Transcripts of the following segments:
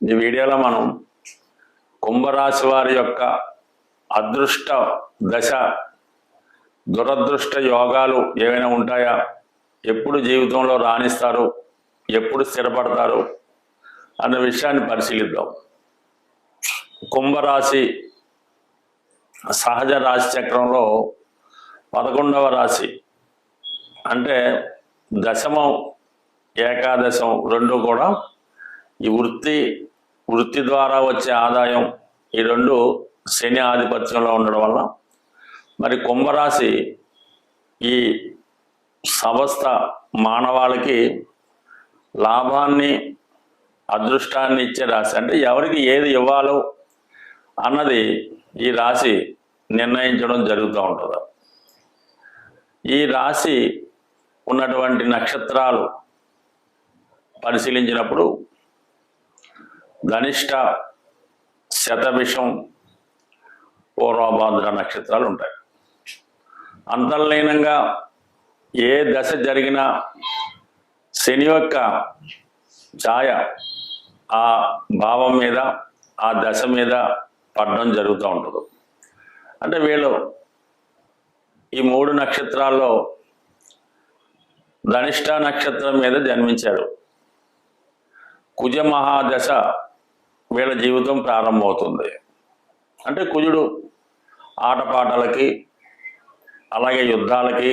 ఈ వీడియోలో మనం కుంభరాశి వారి యొక్క అదృష్ట దశ దురదృష్ట యోగాలు ఏమైనా ఉంటాయా, ఎప్పుడు జీవితంలో రాణిస్తారు, ఎప్పుడు స్థిరపడతారు అన్న విషయాన్ని పరిశీలిద్దాం. కుంభరాశి సహజ రాశి చక్రంలో 11వ రాశి, అంటే దశమం ఏకాదశం రెండు కూడా ఈ వృత్తి ద్వారా వచ్చే ఆదాయం ఈ రెండు శని ఆధిపత్యంలో ఉండడం వల్ల మరి కుంభరాశి ఈ సమస్త మానవాళికి లాభాన్ని అదృష్టాన్ని ఇచ్చే రాశి. అంటే ఎవరికి ఏది ఇవ్వాలో అన్నది ఈ రాశి నిర్ణయించడం జరుగుతూ ఉంటుంది. ఈ రాశి ఉన్నటువంటి నక్షత్రాలు పరిశీలించినప్పుడు ధనిష్ట, శతభిషం, పూర్వభాద్ర నక్షత్రాలు ఉంటాయి. అంతర్లీనంగా ఏ దశ జరిగినా శని యొక్క ఛాయ ఆ భావం మీద, ఆ దశ మీద పడడం జరుగుతూ ఉంటుంది. అంటే వీళ్ళు ఈ 3 నక్షత్రాల్లో ధనిష్ట నక్షత్రం మీద జన్మించారు. కుజ మహాదశ వీళ్ళ జీవితం ప్రారంభమవుతుంది. అంటే కుజుడు ఆటపాటలకి, అలాగే యుద్ధాలకి,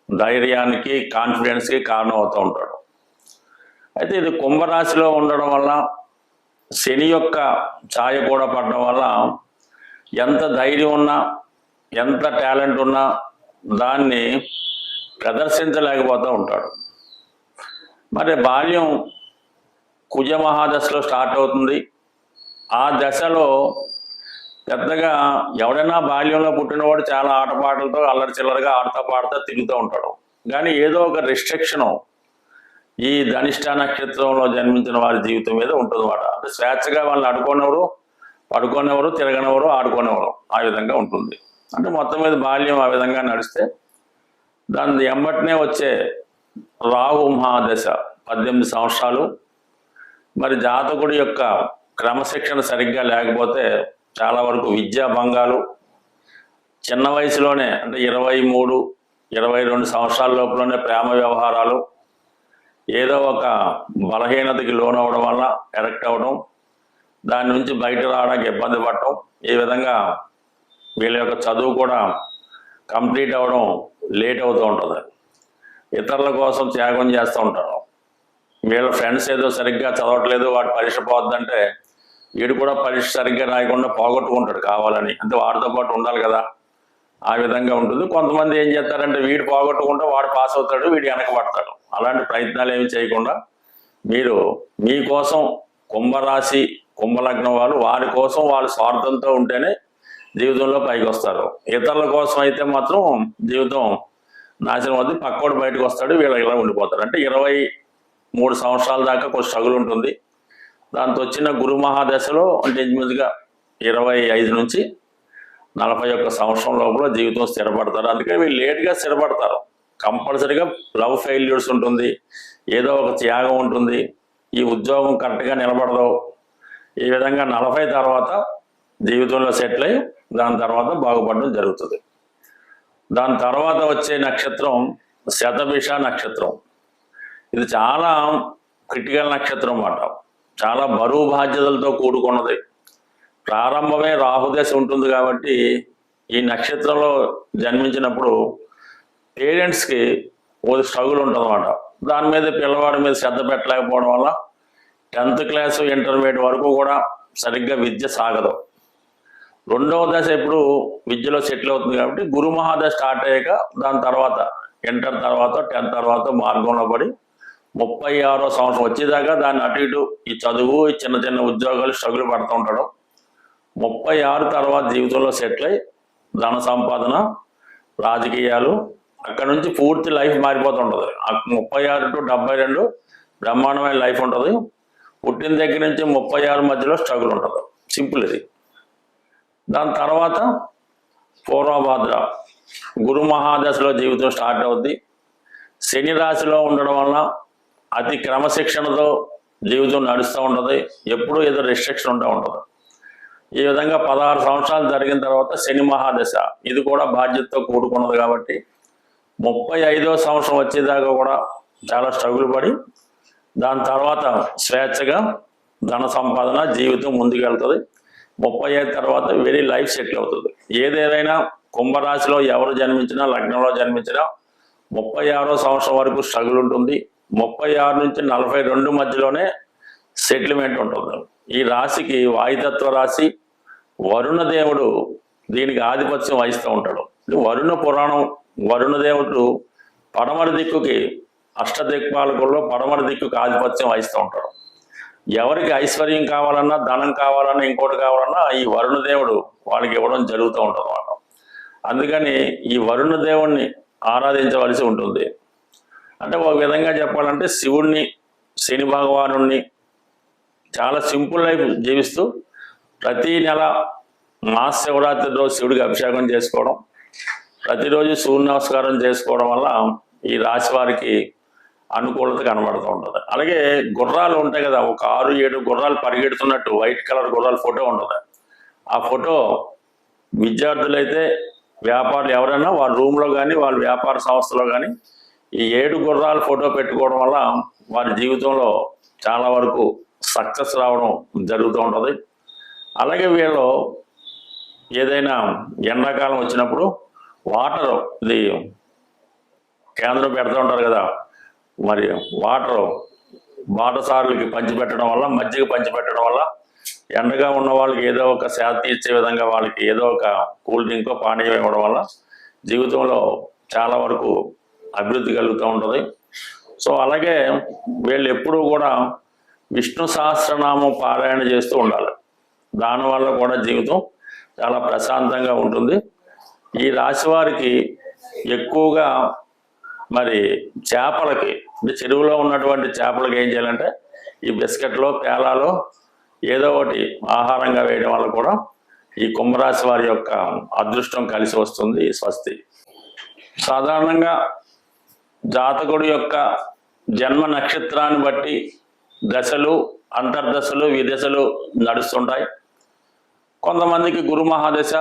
ధైర్యానికి, కాన్ఫిడెన్స్కి కారణం అవుతూ ఉంటాడు. అయితే ఇది కుంభరాశిలో ఉండడం వల్ల, శని యొక్క ఛాయ కూడా పడడం వల్ల ఎంత ధైర్యం ఉన్నా, ఎంత టాలెంట్ ఉన్నా దాన్ని ప్రదర్శించలేకపోతూ ఉంటాడు. మరి బాల్యం కుజ మహాదశలో స్టార్ట్ అవుతుంది. ఆ దశలో పెద్దగా ఎవడైనా బాల్యంలో పుట్టినవాడు చాలా ఆటపాటలతో అల్లరి చిల్లరగా ఆడుతూ పాడుతూ తిరుగుతూ ఉంటాడు. కానీ ఏదో ఒక రిస్ట్రిక్షను ఈ ధనిష్ట నక్షత్రంలో జన్మించిన వారి జీవితం మీద ఉంటుందన్నమాట. అంటే స్వేచ్ఛగా వాళ్ళని పడుకోనేవారు, తిరగనివారు, ఆడుకునేవారు, ఆ విధంగా ఉంటుంది. అంటే మొత్తం మీద బాల్యం ఆ విధంగా నడిస్తే దాని ఎంబటినే వచ్చే రాహు మహాదశ 18 సంవత్సరాలు. మరి జాతకుడి యొక్క క్రమశిక్షణ సరిగ్గా లేకపోతే చాలా వరకు విద్యా భంగాలు, చిన్న వయసులోనే అంటే 23, 22 సంవత్సరాల లోపలనే ప్రేమ వ్యవహారాలు, ఏదో ఒక బలహీనతకి లోనవడం వల్ల ఎరెక్ట్ అవ్వడం, దాని నుంచి బయట రావడానికి ఇబ్బంది పడటం, ఈ విధంగా వీళ్ళ యొక్క చదువు కూడా కంప్లీట్ అవ్వడం లేట్ అవుతూ ఉంటుంది. ఇతరుల కోసం త్యాగం చేస్తూ ఉంటారు. వీళ్ళ ఫ్రెండ్స్ ఏదో సరిగ్గా చదవట్లేదు, వాడు పరీక్ష పోద్దంటే వీడు కూడా పరీక్ష సరిగ్గా రాయకుండా పోగొట్టుకుంటాడు కావాలని. అంటే వాడితో పాటు ఉండాలి కదా, ఆ విధంగా ఉంటుంది. కొంతమంది ఏం చేస్తారంటే వీడు పోగొట్టుకుంటే వాడు పాస్ అవుతాడు, వీడు వెనకబడతాడు. అలాంటి ప్రయత్నాలు ఏమి చేయకుండా మీరు మీకోసం కుంభరాశి, కుంభలగ్నం వారి కోసం వాళ్ళు స్వార్థంతో ఉంటేనే జీవితంలో పైకి వస్తారు. ఇతరుల కోసం అయితే మాత్రం జీవితం నాశనం అవుతుంది, పక్కోడు బయటకు వస్తాడు, వీళ్ళకి ఇలా ఉండిపోతారు. అంటే 23 సంవత్సరాల దాకా కొంచెం స్ట్రగుల్ ఉంటుంది. దాంతో వచ్చిన గురు మహాదశలో అంటే ఇంచుమించుగా 25 నుంచి 41 సంవత్సరం లోపల జీవితం స్థిరపడతారు. అందుకే వీళ్ళు లేట్గా స్థిరపడతారు. కంపల్సరీగా లవ్ ఫెయిల్యూర్స్ ఉంటుంది, ఏదో ఒక త్యాగం ఉంటుంది, ఈ ఉద్యోగం కరెక్ట్గా నిలబడదు. ఈ విధంగా 40 తర్వాత జీవితంలో సెటిల్ అయ్యి దాని తర్వాత బాగుపడడం జరుగుతుంది. దాని తర్వాత వచ్చే నక్షత్రం శతభిష నక్షత్రం. ఇది చాలా క్రిటికల్ నక్షత్రం అన్నమాట. చాలా బరువు బాధ్యతలతో కూడుకున్నది. ప్రారంభమే రాహుదశ ఉంటుంది కాబట్టి ఈ నక్షత్రంలో జన్మించినప్పుడు పేరెంట్స్కి ఓ స్ట్రగుల్ ఉంటుంది అన్నమాట. దాని మీద పిల్లవాడి మీద శ్రద్ధ పెట్టలేకపోవడం వల్ల 10th క్లాసు, ఇంటర్మీడియట్ వరకు కూడా సరిగ్గా విద్య సాగదు. రెండవ దశ ఇప్పుడు విద్యలో సెటిల్ అవుతుంది కాబట్టి గురు మహాదశ స్టార్ట్ అయ్యాక దాని తర్వాత ఇంటర్ తర్వాత 10th తర్వాత మార్గంలో పడి 36వ సంవత్సరం వచ్చేదాకా దాన్ని అటు ఇటు ఈ చదువు, ఈ చిన్న చిన్న ఉద్యోగాలు స్ట్రగుల్ పడుతూ ఉంటాడు. 36 తర్వాత జీవితంలో సెటిల్ అయ్యి ధన సంపాదన, రాజకీయాలు, అక్కడ నుంచి పూర్తి లైఫ్ మారిపోతుంటుంది. 36 to 72 బ్రహ్మాండమైన లైఫ్ ఉంటుంది. పుట్టిన దగ్గర నుంచి 36 మధ్యలో స్ట్రగుల్ ఉంటుంది. సింపుల్ ఇది. దాని తర్వాత పూర్వభాద్ర గురు మహాదశలో జీవితం స్టార్ట్ అవుద్ది. శని రాశిలో ఉండడం వల్ల అతి క్రమశిక్షణతో జీవితం నడుస్తూ ఉంటుంది, ఎప్పుడూ ఏదో రెస్ట్రిక్షన్ ఉంటూ ఉంటుంది. ఈ విధంగా 16 సంవత్సరాలు జరిగిన తర్వాత శని మహాదశ, ఇది కూడా బాధ్యతతో కూడుకున్నది కాబట్టి 35వ సంవత్సరం వచ్చేదాకా కూడా చాలా స్ట్రగుల్ పడి దాని తర్వాత స్వేచ్ఛగా ధన సంపాదన జీవితం ముందుకెళ్తుంది. 35 తర్వాత వెరీ లైఫ్ సెటిల్ అవుతుంది. ఏదేమైనా కుంభరాశిలో ఎవరు జన్మించినా, లగ్నంలో జన్మించినా 36వ సంవత్సరం వరకు స్ట్రగుల్ ఉంటుంది. 36 నుంచి 42 మధ్యలోనే సెటిల్మెంట్ ఉంటుంది. ఈ రాశికి వాయుతత్వ రాశి, వరుణ దేవుడు దీనికి ఆధిపత్యం వహిస్తూ ఉంటాడు. వరుణ పురాణం, వరుణ దేవుడు పడమర దిక్కుకి, అష్టదిక్పాలకుల్లో పడమర దిక్కుకి ఆధిపత్యం వహిస్తూ ఉంటాడు. ఎవరికి ఐశ్వర్యం కావాలన్నా, ధనం కావాలన్నా, ఇంకోటి కావాలన్నా ఈ వరుణ దేవుడు వాళ్ళకి ఇవ్వడం జరుగుతూ ఉంటుంది అన్నమాట. అందుకని ఈ వరుణ దేవుణ్ణి ఆరాధించవలసి ఉంటుంది. అంటే ఒక విధంగా చెప్పాలంటే శివుణ్ణి, శని భగవానుణ్ణి చాలా సింపుల్ లైఫ్ జీవిస్తూ ప్రతి నెల మహాశివరాత్రి రోజు శివుడికి అభిషేకం చేసుకోవడం, ప్రతిరోజు సూర్య నమస్కారం చేసుకోవడం వల్ల ఈ రాశి వారికి అనుకూలత కనబడుతూ ఉంటుంది. అలాగే గుర్రాలు ఉంటాయి కదా, ఒక 6-7 గుర్రాలు పరిగెడుతున్నట్టు వైట్ కలర్ గుర్రాల ఫోటో ఉంటుంది. ఆ ఫోటో విద్యార్థులైతే, వ్యాపారులు ఎవరైనా వాళ్ళ రూమ్లో కానీ, వాళ్ళ వ్యాపార సంస్థలో కానీ ఈ 7 గుర్రాల ఫోటో పెట్టుకోవడం వల్ల వారి జీవితంలో చాలా వరకు సక్సెస్ రావడం జరుగుతూ ఉంటుంది. అలాగే వీళ్ళు ఏదైనా ఎండాకాలం వచ్చినప్పుడు వాటర్, ఇది కేంద్రం పెడుతూ ఉంటారు కదా, మరి వాటర్ బాటసారులకి పంచిపెట్టడం వల్ల, మజ్జిగ పంచిపెట్టడం వల్ల ఎండగా ఉన్న వాళ్ళకి ఏదో ఒక సేద తీర్చే విధంగా వాళ్ళకి ఏదో ఒక కూల్ డ్రింకో పానీయం ఇవ్వడం వల్ల జీవితంలో చాలా వరకు అభివృద్ధి కలుగుతూ ఉంటుంది. సో అలాగే వీళ్ళు ఎప్పుడూ కూడా విష్ణు సహస్రనామం పారాయణ చేస్తూ ఉండాలి. దానివల్ల కూడా జీవితం చాలా ప్రశాంతంగా ఉంటుంది. ఈ రాశి వారికి ఎక్కువగా మరి చేపలకి, అంటే చెరువులో ఉన్నటువంటి చేపలకి ఏం చేయాలంటే ఈ బిస్కెట్లో, పేలాలో ఏదో ఒకటి ఆహారంగా వేయడం వల్ల కూడా ఈ కుంభరాశి వారి యొక్క అదృష్టం కలిసి వస్తుంది. స్వస్తి. సాధారణంగా జాతకుడి యొక్క జన్మ నక్షత్రాన్ని బట్టి దశలు, అంతర్దశలు, విదశలు నడుస్తుంటాయి. కొంతమందికి గురు మహాదశ,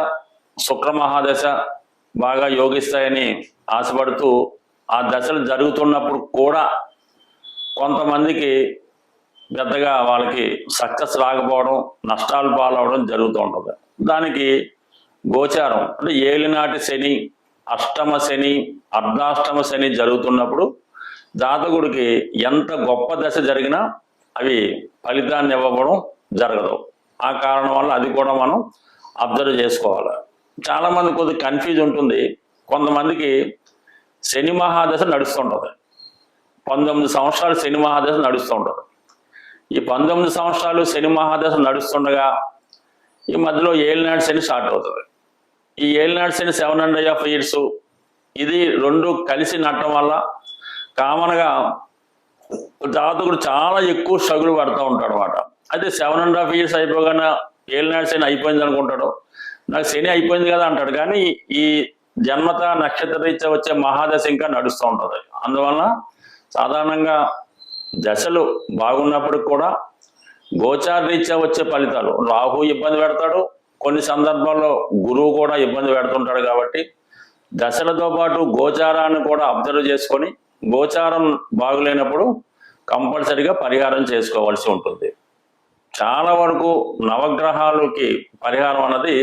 శుక్ర మహాదశ బాగా యోగిస్తాయని ఆశపడుతూ ఆ దశలు జరుగుతున్నప్పుడు కూడా కొంతమందికి పెద్దగా వాళ్ళకి సక్సెస్ రాకపోవడం, నష్టాలు పాలవడం జరుగుతూ ఉంటుంది. దానికి గోచారం అంటే ఏలినాటి శని, అష్టమ శని, అర్ధాష్టమ శని జరుగుతున్నప్పుడు జాతకుడికి ఎంత గొప్ప దశ జరిగినా అవి ఫలితాన్ని ఇవ్వడం జరగదు. ఆ కారణం వల్ల అది కూడా మనం అబ్జర్వ్ చేసుకోవాలి. చాలామంది కొద్దిగా కన్ఫ్యూజ్ ఉంటుంది. కొంతమందికి శని మహాదశ నడుస్తుంటుంది. 19 సంవత్సరాలు శని మహాదశ నడుస్తూ ఉంటుంది. ఈ 19 సంవత్సరాలు శని మహాదశ నడుస్తుండగా ఈ మధ్యలో ఏలినాటి శని స్టార్ట్ అవుతుంది. ఈ ఏలినాటి శని 7.5 years ఇది రెండు కలిసి నట్టడం వల్ల కామన్గా జాతకుడు చాలా ఎక్కువ స్ట్రగుల్ పడుతూ ఉంటాడు అన్నమాట. అయితే 7.5 years అయిపోగానే ఏలినాటి శని అయిపోయింది అనుకుంటాడు. నాకు శని అయిపోయింది కదా అంటాడు. కానీ ఈ జన్మత నక్షత్ర రీత్యా వచ్చే మహాదశ ఇంకా నడుస్తూ ఉంటుంది. అందువలన సాధారణంగా దశలు బాగున్నప్పుడు కూడా గోచార రీత్యా వచ్చే ఫలితాలు, రాహు ఇబ్బంది పెడతాడు, కొన్ని సందర్భాల్లో గురువు కూడా ఇబ్బంది పెడుతుంటాడు. కాబట్టి దశలతో పాటు గోచారాన్ని కూడా అబ్జర్వ్ చేసుకొని గోచారం బాగులేనప్పుడు కంపల్సరిగా పరిహారం చేసుకోవాల్సి ఉంటుంది. చాలా వరకు నవగ్రహాలకి పరిహారం అన్నది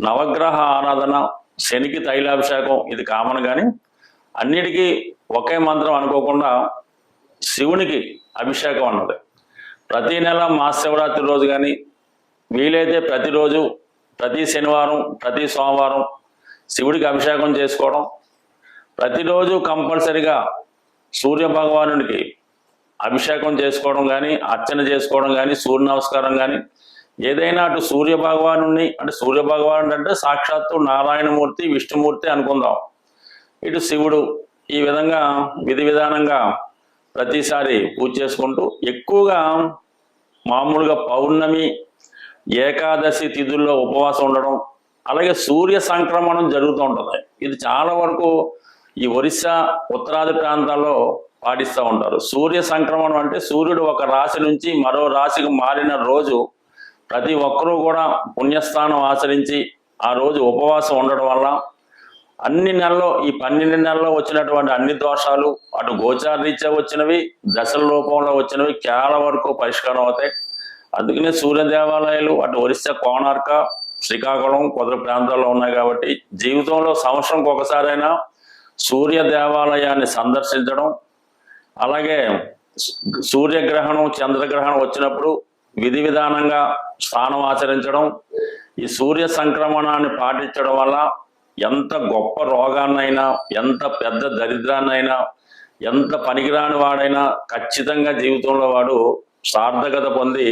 నవగ్రహ ఆరాధన, శనికి తైలాభిషేకం ఇది కామన్. కానీ అన్నిటికీ ఒకే మంత్రం అనుకోకుండా శివునికి అభిషేకం అన్నది ప్రతి నెల మహాశివరాత్రి రోజు కానీ వీలైతే ప్రతిరోజు, ప్రతి శనివారం, ప్రతి సోమవారం శివుడికి అభిషేకం చేసుకోవడం, ప్రతిరోజు కంపల్సరిగా సూర్య భగవానుడికి అభిషేకం చేసుకోవడం కానీ, అర్చన చేసుకోవడం కానీ, సూర్య నమస్కారం కానీ ఏదైనా అటు సూర్య భగవానుడిని, అంటే సూర్య భగవానుడు అంటే సాక్షాత్తు నారాయణమూర్తి, విష్ణుమూర్తి అనుకుందాం, ఇటు శివుడు, ఈ విధంగా విధి విధానంగా ప్రతిసారి పూజ చేసుకుంటూ ఎక్కువగా మామూలుగా పౌర్ణమి, ఏకాదశి తిథుల్లో ఉపవాసం ఉండడం, అలాగే సూర్య సంక్రమణం జరుగుతూ ఉంటుంది. ఇది చాలా వరకు ఈ ఒరిస్సా ఉత్తరాది ప్రాంతాల్లో పాటిస్తూ ఉంటారు. సూర్య సంక్రమణం అంటే సూర్యుడు ఒక రాశి నుంచి మరో రాశికి మారిన రోజు ప్రతి ఒక్కరూ కూడా పుణ్యస్థానం ఆచరించి ఆ రోజు ఉపవాసం ఉండడం వల్ల అన్ని నెలల్లో ఈ 12 నెలల్లో వచ్చినటువంటి అన్ని దోషాలు అటు గోచారరీత్యా వచ్చినవి, దశల రూపంలో వచ్చినవి చాలా వరకు పరిష్కారం అవుతాయి. అందుకనే సూర్య దేవాలయాలు అటు ఒరిస్సా, కోణార్క, శ్రీకాకుళం, కొందరు ప్రాంతాల్లో ఉన్నాయి. కాబట్టి జీవితంలో సంవత్సరంకి ఒకసారైనా సూర్య దేవాలయాన్ని సందర్శించడం, అలాగే సూర్యగ్రహణం, చంద్రగ్రహణం వచ్చినప్పుడు విధి విధానంగా స్నానం ఆచరించడం, ఈ సూర్య సంక్రమణాన్ని పాటించడం వల్ల ఎంత గొప్ప రోగాన్నైనా, ఎంత పెద్ద దరిద్రాన్నైనా, ఎంత పనికిరాని వాడైనా ఖచ్చితంగా జీవితంలో వాడు సార్థకత పొంది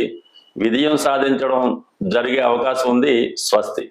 విజయం సాధించడం జరిగే అవకాశం ఉంది. స్వస్తి.